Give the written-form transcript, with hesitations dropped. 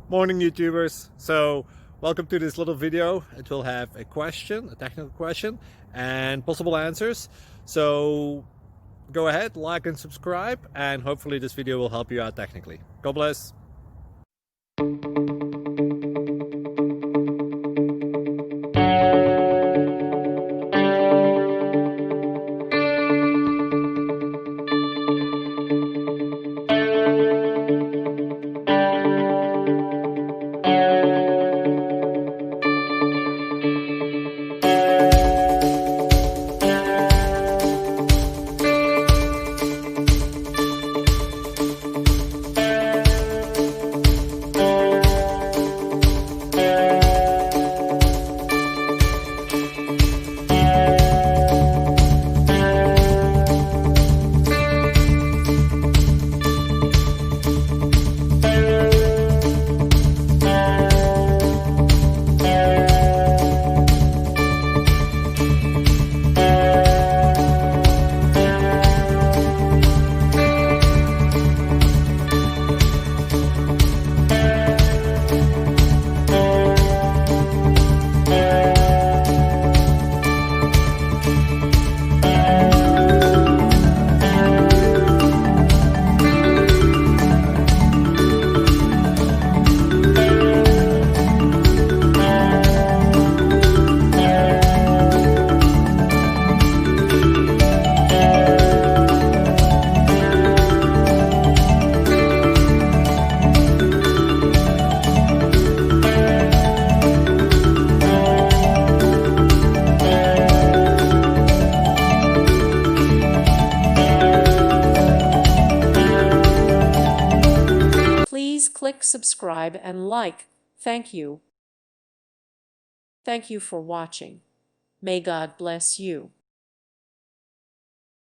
Morning YouTubers. So welcome to this little video. It will have a question, a technical question, and possible answers. So go ahead, like and subscribe, and hopefully this video will help you out technically. God bless. Please click subscribe and like. Thank you. Thank you for watching. May God bless you.